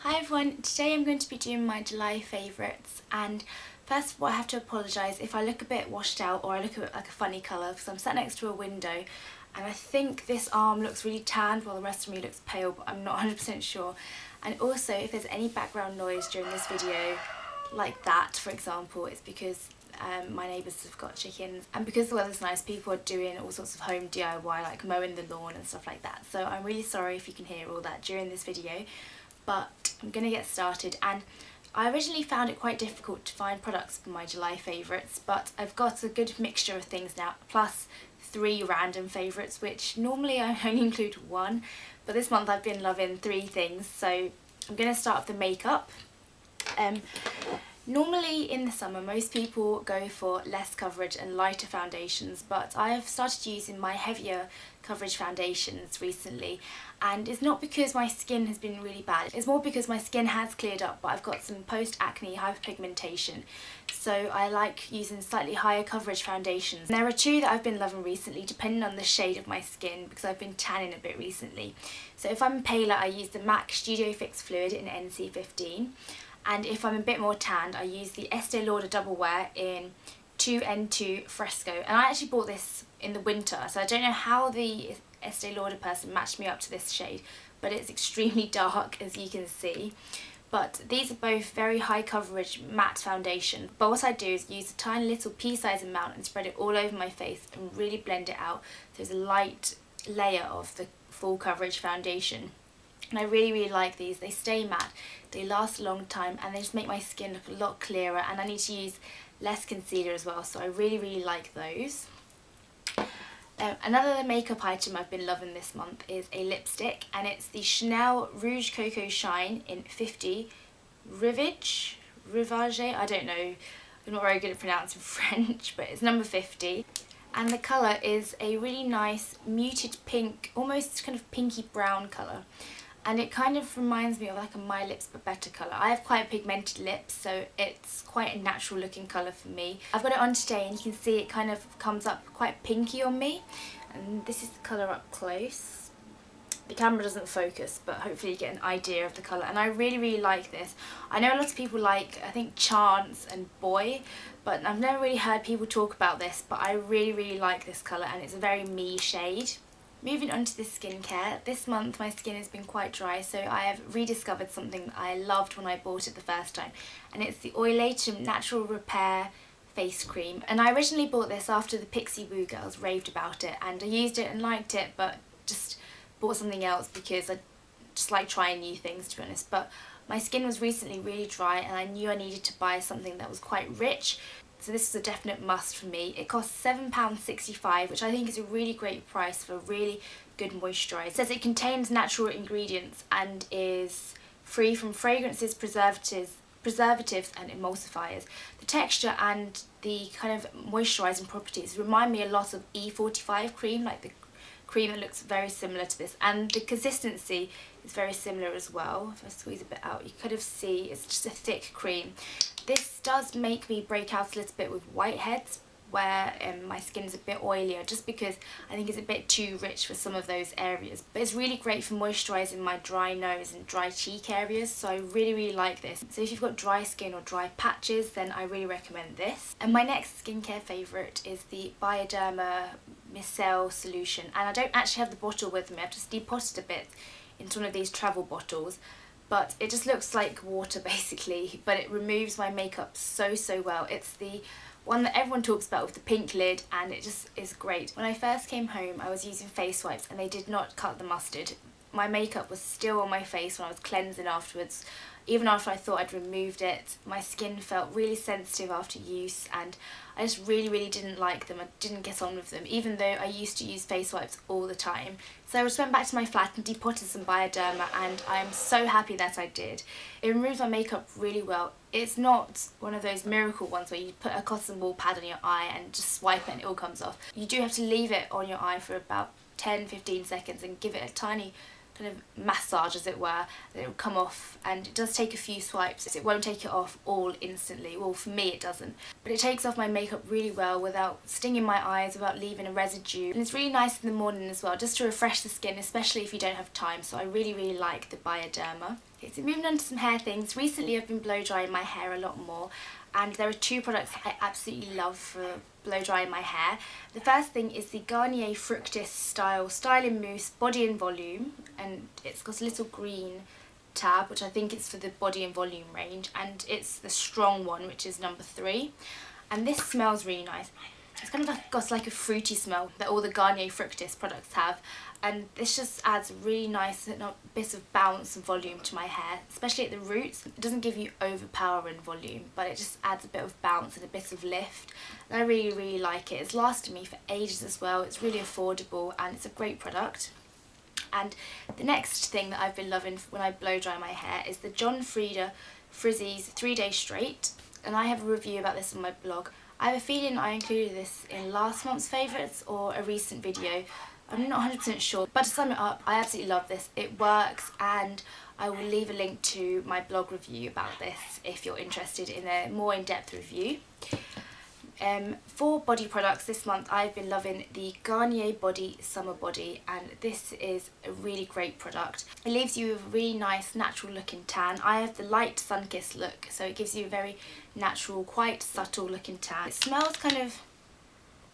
Hi everyone, today I'm going to be doing my July favourites, and first of all I have to apologise if I look a bit washed out or I look a bit like a funny colour because I'm sat next to a window and I think this arm looks really tanned while the rest of me looks pale, but I'm not 100% sure. And also if there's any background noise during this video like that, for example, it's because my neighbours have got chickens, and because the weather's nice people are doing all sorts of home DIY like mowing the lawn and stuff like that, so I'm really sorry if you can hear all that during this video. But I'm going to get started, and I originally found it quite difficult to find products for my July favourites, but I've got a good mixture of things now, plus 3 random favourites, which normally I only include 1, but this month I've been loving 3 things. So I'm going to start with the makeup. Normally in the summer most people go for less coverage and lighter foundations, but I've started using my heavier coverage foundations recently, and it's not because my skin has been really bad, it's more because my skin has cleared up but I've got some post-acne hyperpigmentation, so I like using slightly higher coverage foundations. And there are 2 that I've been loving recently depending on the shade of my skin because I've been tanning a bit recently. So if I'm paler I use the MAC Studio Fix Fluid in NC15. And if I'm a bit more tanned, I use the Estee Lauder Doublewear in 2N2 Fresco. And I actually bought this in the winter, so I don't know how the Estee Lauder person matched me up to this shade, but it's extremely dark as you can see. But these are both very high coverage matte foundation. But what I do is use a tiny little pea-sized amount and spread it all over my face and really blend it out. So there's a light layer of the full coverage foundation. And I really like these. They stay matte, they last a long time, and they just make my skin look a lot clearer, and I need to use less concealer as well, so I really like those. Another makeup item I've been loving this month is a lipstick, and it's the Chanel Rouge Coco Shine in 50 Rivage, I don't know, I'm not very good at pronouncing French, but it's number 50. And the colour is a really nice muted pink, almost kind of pinky brown colour. And it kind of reminds me of like a My Lips But Better colour. I have quite pigmented lips, so it's quite a natural looking colour for me. I've got it on today and you can see it kind of comes up quite pinky on me. And this is the colour up close. The camera doesn't focus, but hopefully you get an idea of the colour. And I really like this. I know a lot of people like, I think, Chance and Boy, but I've never really heard people talk about this, but I really like this colour, and it's a very me shade. Moving on to the skincare, this month my skin has been quite dry, so I have rediscovered something that I loved when I bought it the first time, and it's the Oilatum Natural Repair Face Cream. And I originally bought this after the Pixie Woo girls raved about it, and I used it and liked it, but just bought something else because I just like trying new things, to be honest. But my skin was recently really dry and I knew I needed to buy something that was quite rich. So this is a definite must for me. It costs £7.65, which I think is a really great price for a really good moisturiser. It says it contains natural ingredients and is free from fragrances, preservatives and emulsifiers. The texture and the kind of moisturising properties remind me a lot of E45 cream, like the cream that looks very similar to this, and the consistency is very similar as well. If I squeeze a bit out you kind of see it's just a thick cream. This does make me break out a little bit with whiteheads where my skin is a bit oilier, just because I think it's a bit too rich for some of those areas. But it's really great for moisturising my dry nose and dry cheek areas, so I really like this. So if you've got dry skin or dry patches, then I really recommend this. And my next skincare favourite is the Bioderma Micelle solution, and I don't actually have the bottle with me, I've just depotted a bit into one of these travel bottles. But it just looks like water basically, but it removes my makeup so well. It's the one that everyone talks about with the pink lid, and it just is great. When I first came home I was using face wipes and they did not cut the mustard. My makeup was still on my face when I was cleansing afterwards. Even after I thought I'd removed it, my skin felt really sensitive after use, and I just really didn't like them. I didn't get on with them, even though I used to use face wipes all the time. So I just went back to my flat and depotted some Bioderma, and I am so happy that I did. It removes my makeup really well. It's not one of those miracle ones where you put a cotton ball pad on your eye and just swipe it and it all comes off. You do have to leave it on your eye for about 10-15 seconds and give it a tiny kind of massage, as it were, that it will come off, and it does take a few swipes. It won't take it off all instantly. Well, for me it doesn't, but it takes off my makeup really well without stinging my eyes, without leaving a residue. And it's really nice in the morning as well, just to refresh the skin, especially if you don't have time. So I really like the Bioderma. Okay, so moving on to some hair things. Recently I've been blow drying my hair a lot more, and there are two products I absolutely love for blow drying my hair. The first thing is the Garnier Fructis Styling Mousse Body and Volume, and it's got a little green tab, which I think is for the body and volume range, and it's the strong one, which is number 3. And this smells really nice. It's kind of got like a fruity smell that all the Garnier Fructis products have, and this just adds really nice bit of bounce and volume to my hair, especially at the roots. It doesn't give you overpowering volume, but it just adds a bit of bounce and a bit of lift, and I really like it. It's lasted me for ages as well. It's really affordable and it's a great product. And the next thing that I've been loving when I blow dry my hair is the John Frieda Frizzies 3-Day Straight, and I have a review about this on my blog. I have a feeling I included this in last month's favourites or a recent video. I'm not 100% sure, but to sum it up, I absolutely love this. It works, and I will leave a link to my blog review about this if you're interested in a more in-depth review. For body products this month, I've been loving the Garnier Body Summerbody, and this is a really great product. It leaves you with a really nice natural looking tan. I have the light sun-kissed look, so it gives you a very natural, quite subtle looking tan. It smells kind of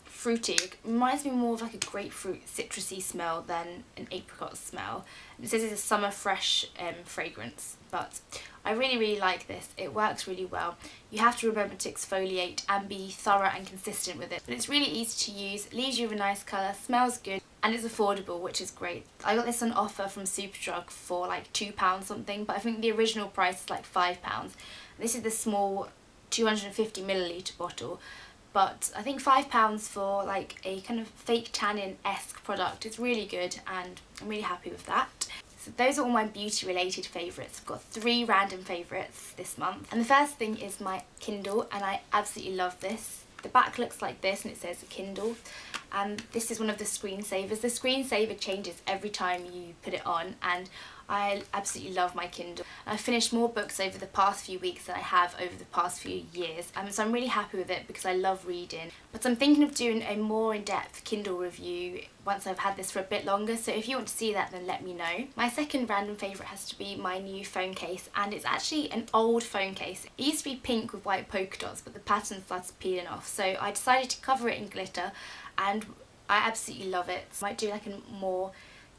fruity. It reminds me more of like a grapefruit citrusy smell than an apricot smell. And it says it's a summer fresh fragrance, but I really like this. It works really well. You have to remember to exfoliate and be thorough and consistent with it, but it's really easy to use, leaves you with a nice colour, smells good, and it's affordable, which is great. I got this on offer from Superdrug for like £2 something, but I think the original price is like £5. This is the small 250ml bottle, but I think £5 for like a kind of fake tannin-esque product is really good, and I'm really happy with that. So those are all my beauty related favourites. I've got 3 random favourites this month, and the first thing is my Kindle, and I absolutely love this. The back looks like this and it says Kindle, and this is one of the screensavers. The screensaver changes every time you put it on, and I absolutely love my Kindle. I've finished more books over the past few weeks than I have over the past few years, so I'm really happy with it because I love reading. But I'm thinking of doing a more in-depth Kindle review once I've had this for a bit longer, so if you want to see that, then let me know. My second random favourite has to be my new phone case, and it's actually an old phone case. It used to be pink with white polka dots, but the pattern started peeling off, so I decided to cover it in glitter, and I absolutely love it. I might do like a more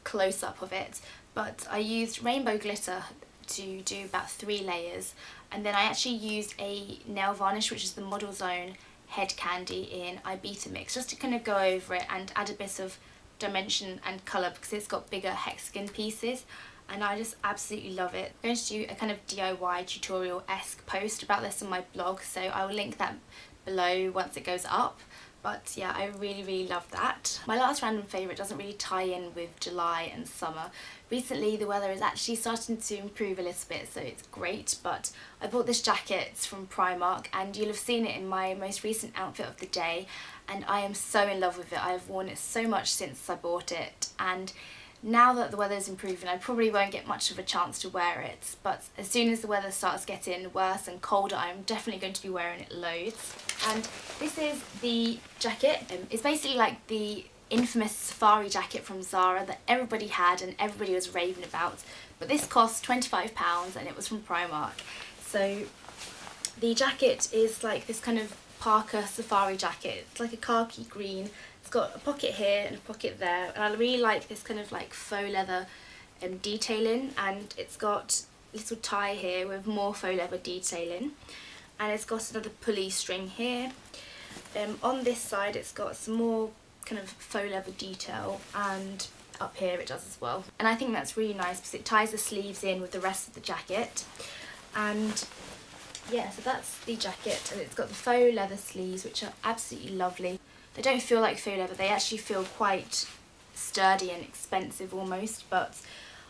close-up of it, but I used rainbow glitter to do about 3 layers, and then I actually used a nail varnish, which is the Model Zone Head Candy in Ibiza Mix, just to kind of go over it and add a bit of dimension and colour because it's got bigger hexagon pieces, and I just absolutely love it. I'm going to do a kind of DIY tutorial-esque post about this on my blog, so I will link that below once it goes up. But yeah, I really love that. My last random favourite doesn't really tie in with July and summer. Recently the weather is actually starting to improve a little bit, so it's great, but I bought this jacket from Primark, and you'll have seen it in my most recent outfit of the day, and I am so in love with it. I have worn it so much since I bought it, and now that the weather's improving, I probably won't get much of a chance to wear it, but as soon as the weather starts getting worse and colder, I'm definitely going to be wearing it loads. And this is the jacket. It's basically like the infamous safari jacket from Zara that everybody had and everybody was raving about, but this cost £25 and it was from Primark. So the jacket is like this kind of Parker safari jacket. It's like a khaki green. It's got a pocket here and a pocket there, and I really like this kind of like faux leather detailing, and it's got a little tie here with more faux leather detailing, and it's got another pulley string here. On this side it's got some more kind of faux leather detail, and up here it does as well, and I think that's really nice because it ties the sleeves in with the rest of the jacket. And yeah, so that's the jacket, and it's got the faux leather sleeves, which are absolutely lovely. They don't feel like faux leather, they actually feel quite sturdy and expensive almost, but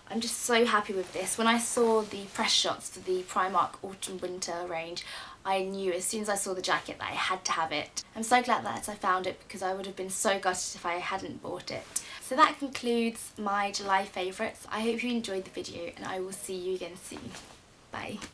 I'm just so happy with this. When I saw the press shots for the Primark Autumn Winter range, I knew as soon as I saw the jacket that I had to have it. I'm so glad that I found it because I would have been so gutted if I hadn't bought it. So that concludes my July favourites. I hope you enjoyed the video, and I will see you again soon. Bye.